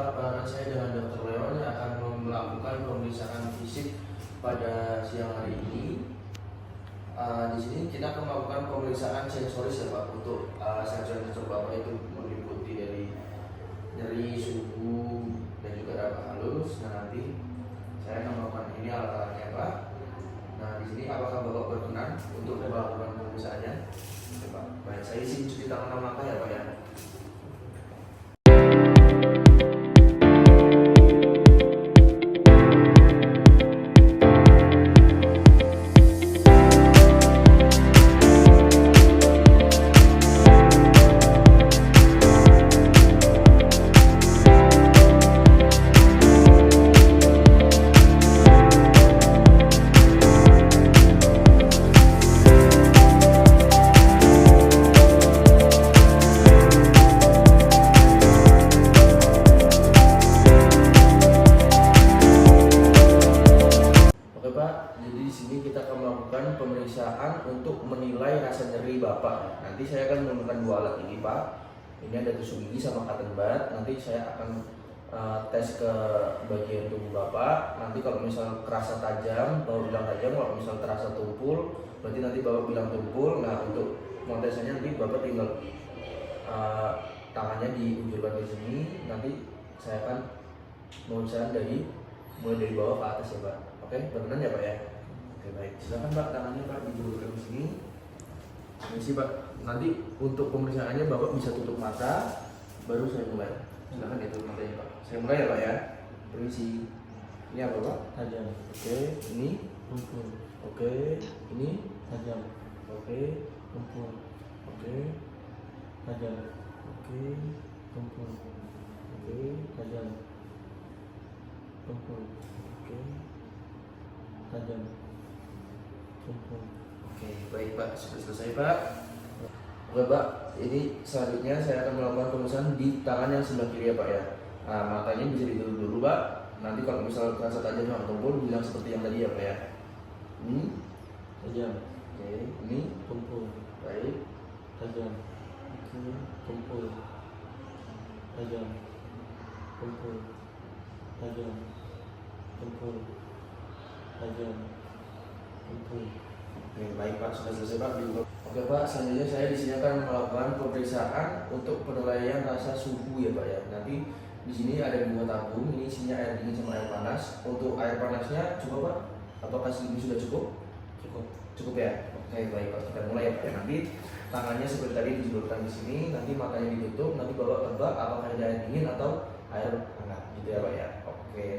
Pak, barengan saya dengan Dr. Leon yang akan melakukan pemeriksaan fisik pada siang hari ini. Di sini kita akan melakukan pemeriksaan sensoris ya Pak, untuk sensor-sensor Bapak itu meliputi dari nyeri, suhu, dan juga raba halus. Nah, nanti saya akan melakukan ini alat-alatnya Pak. Nah, di sini apakah Bapak berkenan untuk melakukan pemeriksaannya? Oke, Pak. Baik, saya isi cuci tangan 6 langkah ya Pak ya. Jadi di sini kita akan melakukan pemeriksaan untuk menilai rasa nyeri Bapak. Nanti saya akan menggunakan dua alat ini Pak. Ini ada tusuk gigi sama cotton bud. Nanti saya akan tes ke bagian tubuh Bapak. Nanti kalau misal terasa tajam, Bapak bilang tajam. Kalau misal terasa tumpul, berarti nanti Bapak bilang tumpul. Nah, untuk montesannya nanti Bapak tinggal tangannya diujurkan di sini. Nanti saya akan mengusahakan mulai dari bawah ke atas ya Pak. Oke, berkenan ya Pak ya. Oke, baik, silakan Pak, tangannya Pak dijulurkan di sini. Permisi Pak. Nanti untuk pemeriksaannya Bapak bisa tutup mata, baru saya mulai. Silakan ditutup matanya Pak. Saya mulai ya Pak ya. Permisi. Ini apa Pak? Tajam. Oke, ini Tumpul. oke, ini Tajam. oke, Tumpul. oke, Tajam. oke, Tumpul. oke, Tajam. Tumpul. oke. Tajam. Tumpul. Oke, baik Pak, sudah selesai Pak. Oke Pak, ini selanjutnya saya akan melakukan pemeriksaan di tangan yang sebelah kiri ya Pak ya. Nah, matanya bisa ditutup dulu Pak. Nanti kalau misal terasa tajam sama tumpul, bilang seperti yang tadi ya Pak ya. Ini, Tajam. oke, ini, Tumpul. baik, Tajam. oke, Tumpul. Tajam. Tumpul. Tajam. Tumpul. Tajam. Tumpul. oke, baik Pak, sudah selesai Pak. Oke Pak, selanjutnya saya di sini akan melakukan pemeriksaan untuk penilaian rasa suhu ya Pak ya. Nanti di sini ada dua tabung, ini isinya air dingin sama air panas. Untuk air panasnya coba Pak, apakah ini sudah cukup? Cukup. Cukup ya. Oke, baik Pak, kita mulai ya Pak ya. Nanti tangannya seperti tadi dijulurkan di sini, nanti matanya ditutup, nanti Bapak tebak apakah ada air dingin atau air hangat, gitu ya Pak ya. Oke,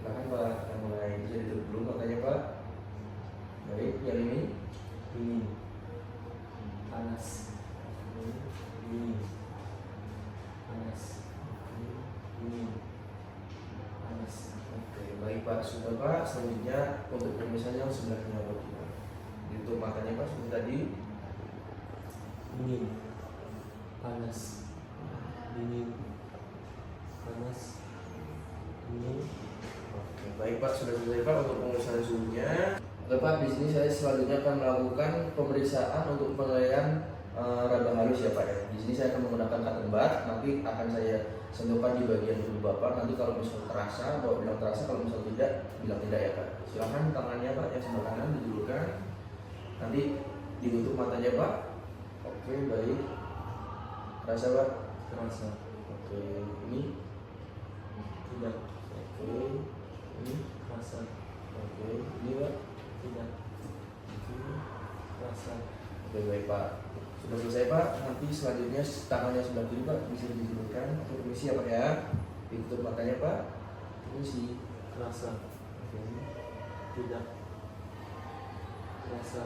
silakan Pak, kita mulai. Bisa ditutup dulu matanya Pak. Baik, yang ini. Dingin. Panas. Dingin. Panas. Dingin. Panas. Oke, baik Pak, sudah Pak. Selanjutnya untuk pemeriksaan yang sebelahnya Pak. Ditutup matanya Pak seperti tadi. Dingin. Panas. Dingin. Panas. Dingin. Oke, baik Pak, sudah selesai Pak untuk pemeriksaan suhunya. Oke Pak, di sini saya selanjutnya akan melakukan pemeriksaan untuk penilaian raba halus ya Pak ya. Di sini saya akan menggunakan cotton bud. Nanti akan saya sentuhkan di bagian tubuh Bapak. Nanti kalau misal terasa, Bapak bilang terasa. Kalau misal tidak, bilang tidak ya Pak. Silahkan tangannya Pak yang sebelah kanan dijulurkan. Nanti ditutup matanya Pak. Oke, baik. Terasa Pak? Terasa. Oke, ini. Tidak. Oke, ini. Terasa. Oke, ini Pak. Tidak. Oke. Terasa. Oke, baik Pak. Sudah selesai Pak. Nanti selanjutnya tangannya sebelah kiri Pak bisa dijulurkan. Oke, permisi ya Pak ya. Ditutup matanya Pak. Permisi. Terasa. Oke. Tidak. Terasa.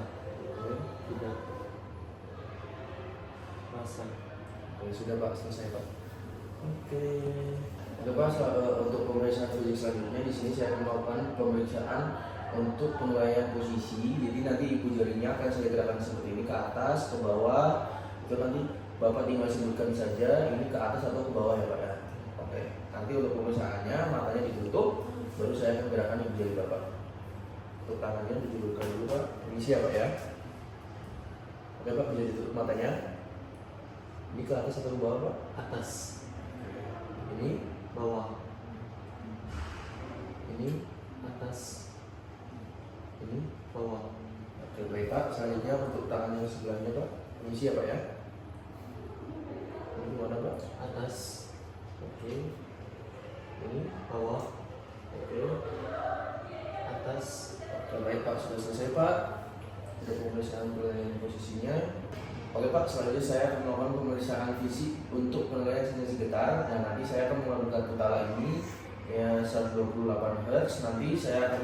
Oke. Tidak. Terasa. Oke, sudah Pak, selesai Pak. Oke. Oke Pak, untuk pemeriksaan fisik selanjutnya di sini saya akan melakukan pemeriksaan untuk penilaian posisi. Jadi nanti ibu jarinya akan saya gerakkan seperti ini, ke atas, ke bawah. Itu nanti Bapak tinggal sebutkan saja ini ke atas atau ke bawah ya Pak ya. Oke. Nanti untuk pemeriksaannya matanya ditutup, baru saya akan gerakkan ibu jari Bapak. Untuk tangannya dijulurkan dulu Pak. Permisi ya Pak ya. Oke Pak, bisa ditutup matanya. Ini ke atas atau ke bawah Pak? Atas. Ini Bawah. yang sebelahnya Pak. Permisi ya Pak ya. Ini gimana Pak? Atas. Oke. Ini Bawah. oke. Atas. Oke baik Pak, sudah selesai Pak. Sudah pemeriksaan penilaian posisinya. Oke Pak, selanjutnya saya akan melakukan pemeriksaan fisik untuk penilaian sensasi getar dan nanti saya akan menggunakan putala ini ya 128 Hz. Nanti saya akan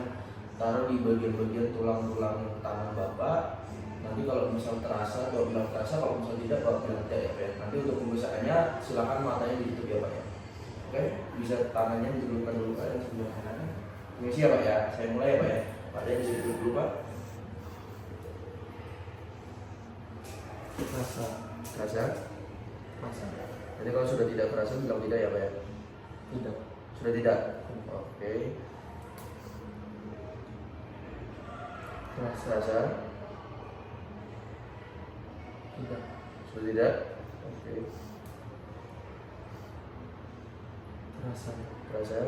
taruh di bagian-bagian tulang-tulang tangan Bapak. Nanti kalau misal terasa, Bapak bilang terasa, kalau misal tidak, Bapak bilang tidak ya Pak ya. Nanti untuk pemeriksaannya silakan matanya ditutup ya Pak ya. Oke, bisa tangannya ditundukkan dulu Pak yang sebelah kanan. Permisi ya Pak ya, saya mulai ya Pak ya. Matanya bisa ditutup dulu Pak. Rasa. Terasa? Rasa. Jadi kalau sudah tidak terasa bilang tidak ya Pak ya? Tidak. Sudah tidak? Oke. Terasa? Tidak. Sudah tidak? Oke. Rasa. Terasa?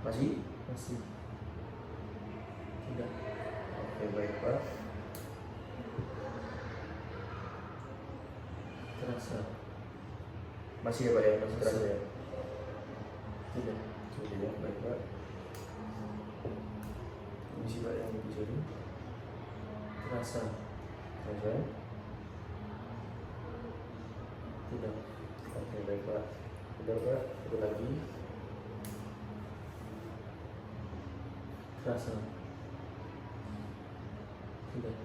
Masih? Masih. Tidak. Oke baik Pak. Terasa. Masih ya Pak ya? Masih terasa ya? Tidak. Sudah tidak? Baik Pak. Permisi Pak yang lebih jari. Terasa. Terasa? Tidak. Oke baik Pak. Sudah Pak. Satu lagi. Terasa. Tidak.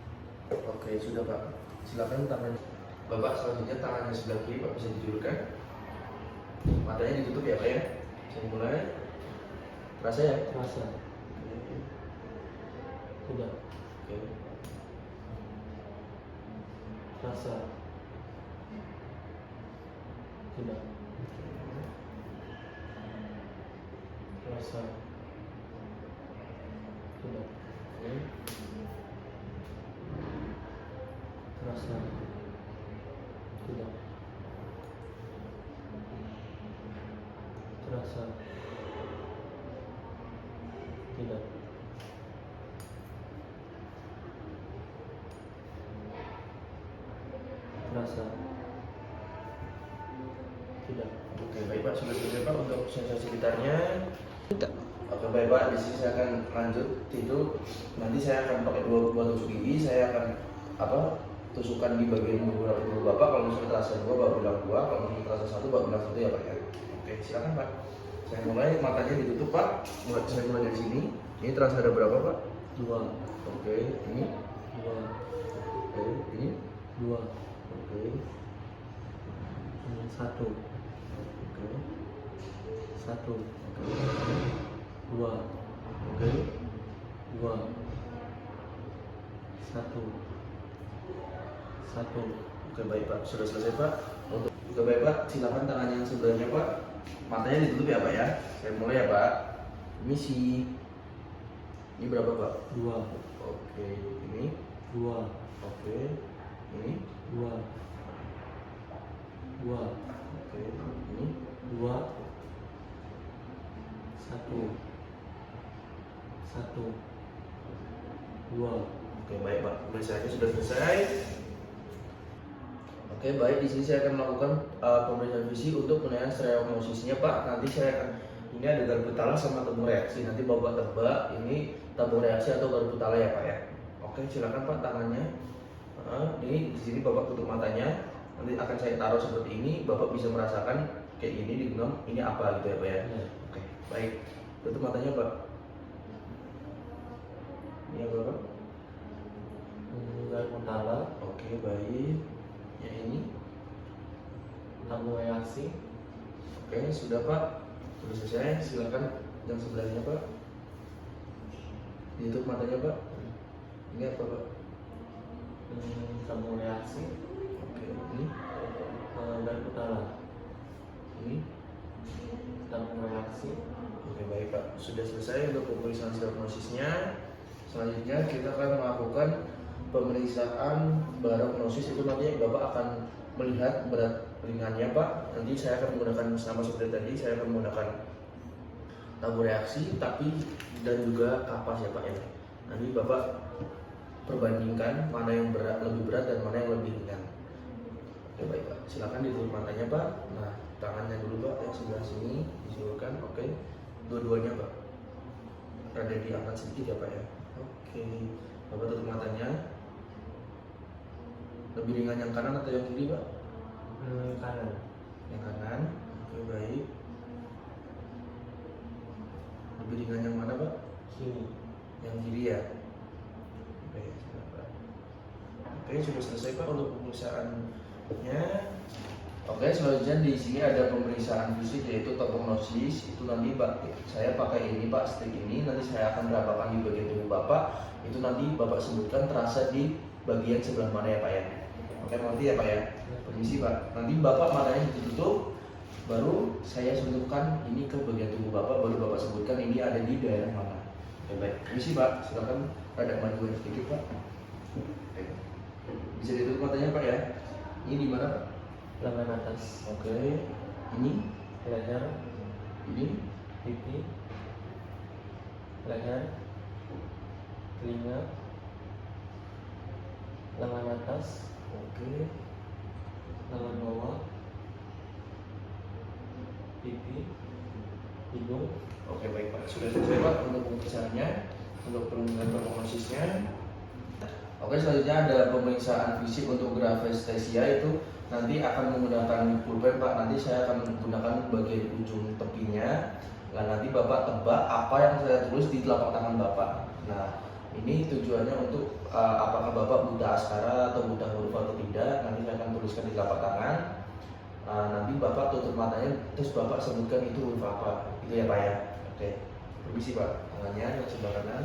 Oke sudah Pak. Silakan tangan Bapak selanjutnya tangannya sebelah kiri Pak bisa dijulurkan. Matanya ditutup ya Pak ya. Saya mulai. Terasa ya? Terasa. Oke. Tidak. Oke. Rasa. Tidak. Rasa. Tidak. Oke. Rasa. Tidak. Terasa. Tidak. Terasa. Tidak. Oke baik Pak, sudah selesai Pak untuk sensasi gitarnya. Tidak. Oke baik Pak, di sini saya akan lanjut itu nanti saya akan pakai dua tusuk gigi, saya akan tusukkan di bagian beberapa tubuh Bapak. Kalau misalnya terasa dua, Bapak bilang dua. Kalau misalnya terasa satu, Bapak bilang satu ya Pak ya. Oke silakan Pak. Saya mulai, matanya ditutup Pak. Saya mulai dari sini. Ini terasa ada berapa Pak? 2. Oke, ini. 2. Oke, ini. 2. Oke, 1. oke, 1. oke, 2. oke. 2. 1. 1. Oke baik Pak, sudah selesai Pak. Oke baik Pak, silakan tangannya yang sebelahnya Pak. Matanya ditutup ya Pak ya. Saya mulai ya Pak. Misi. Ini berapa Pak? 2. Oke, ini. 2. Oke, ini. 2. 2. Oke, ini. 2. 1. 1. 2. Oke baik Pak, pemeriksaannya sudah selesai. Oke baik, di sini saya akan melakukan pemeriksaan visi untuk penilaian stereognosisnya Pak. Nanti saya akan ini ada garpu tala sama tabung reaksi. Nanti Bapak tebak ini tabung reaksi atau garpu tala ya Pak ya. Oke silakan Pak tangannya. Ini di sini Bapak tutup matanya. Nanti akan saya taruh seperti ini. Bapak bisa merasakan kayak gini di genggam ini apa gitu ya Pak ya. Ya. Oke baik, tutup matanya Pak. Ini apa Pak? Garpu tala. Oke baik. Yang ini. Tabung reaksi. Oke, sudah Pak. Sudah selesai. Silakan yang sebelahnya Pak. Ditutup matanya Pak. Ini apa Pak? Tabung reaksi. Oke, ini. Garpu tala. Ini. Tabung reaksi. Oke, baik Pak. Sudah selesai untuk pemeriksaan diagnosisnya. Selanjutnya kita akan melakukan pemeriksaan barognosis. Itu nanti Bapak akan melihat berat ringannya Pak. Nanti saya akan menggunakan sama seperti tadi. Saya akan menggunakan tabung reaksi, tapi dan juga kapas ya Pak ya. Nanti Bapak perbandingkan mana yang berat, lebih berat dan mana yang lebih ringan. Oke baik Pak, silakan ditutup matanya Pak. Nah tangannya dulu Pak, yang sebelah sini disulurkan. Oke, dua-duanya Pak. Rada diangkat sedikit ya Pak ya. Oke, Bapak tutup matanya. Lebih ringan yang kanan atau yang kiri Pak? Kanan. Yang kanan. Oke baik. Lebih ringan yang mana Pak? Kiri. Yang kiri ya. Oke, silakan. Oke, sudah selesai Pak untuk pemeriksaannya. Oke, selanjutnya di sini ada pemeriksaan fisik yaitu topognosis. Itu nanti Pak, saya pakai ini Pak, stick ini. Nanti saya akan merapakan di bagian tubuh Bapak. Itu nanti Bapak sebutkan terasa di bagian sebelah mana ya Pak ya. Oke, nanti ya Pak ya. Permisi Pak. Nanti Bapak matanya ditutup, baru saya sentuhkan ini ke bagian tubuh Bapak, baru Bapak sebutkan ini ada di daerah mana. Oke, baik. Permisi Pak, silakan ada majuan sedikit Pak. Oke. Bisa ditutup matanya Pak ya. Ini di mana Pak? Lengan atas. Oke. Ini, Leher. ini, Pipi. Leher. Telinga. Lengan atas. oke. Lengan bawah. Pipi. Hidung. Oke, baik Pak. Sudah selesai Pak untuk pemeriksaannya, untuk penilaian prognosisnya. Oke, selanjutnya ada pemeriksaan fisik untuk grafestesia. Itu nanti akan menggunakan pulpen Pak. Nanti saya akan menggunakan bagian ujung tepinya. Nah, nanti Bapak tebak apa yang saya tulis di telapak tangan Bapak. Nah, ini tujuannya untuk apakah Bapak buta aksara atau buta huruf atau tidak. Nanti saya akan tuliskan di telapak tangan. Nanti Bapak tutup matanya, terus Bapak sebutkan itu huruf apa. Itu ya Pak ya. Oke, permisi Pak. Tangannya yang sebelah kanan.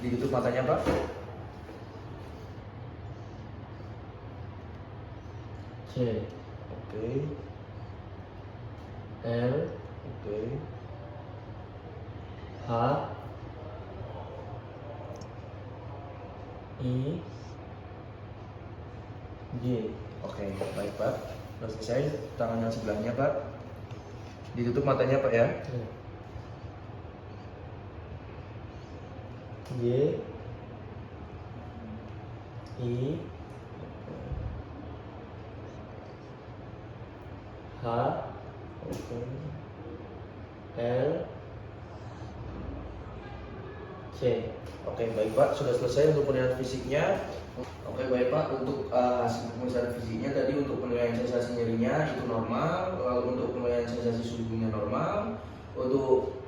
Ditutup matanya Pak. C. Oke, L. oke, H. I. J. oke. Baik Pak. Sudah selesai. Tangan yang sebelahnya Pak. Ditutup matanya Pak ya. Y. I. H. Oke. L. C. Oke, baik Pak. Sudah selesai untuk penilaian fisiknya. Oke, baik Pak. Untuk hasil pemeriksaan fisiknya tadi untuk penilaian sensasi nyerinya itu normal. Lalu untuk penilaian sensasi suhunya normal. Untuk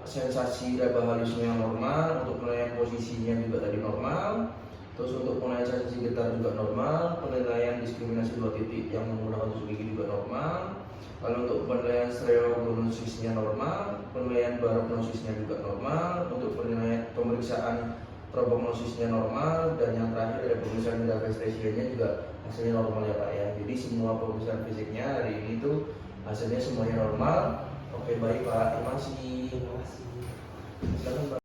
sensasi raba halusnya normal. Untuk penilaian posisinya juga tadi normal. Terus untuk penilaian sensasi getar juga normal. Penilaian diskriminasi dua titik yang menggunakan tusuk gigi juga normal. Lalu untuk penilaian stereognosisnya normal, penilaian barognosisnya juga normal, untuk penilaian pemeriksaan probognosisnya normal, dan yang terakhir ada pemeriksaan grafestesianya juga hasilnya normal ya Pak ya. Jadi semua pemeriksaan fisiknya hari ini tuh hasilnya semuanya normal. Oke baik Pak, terima kasih. Silakan Pak.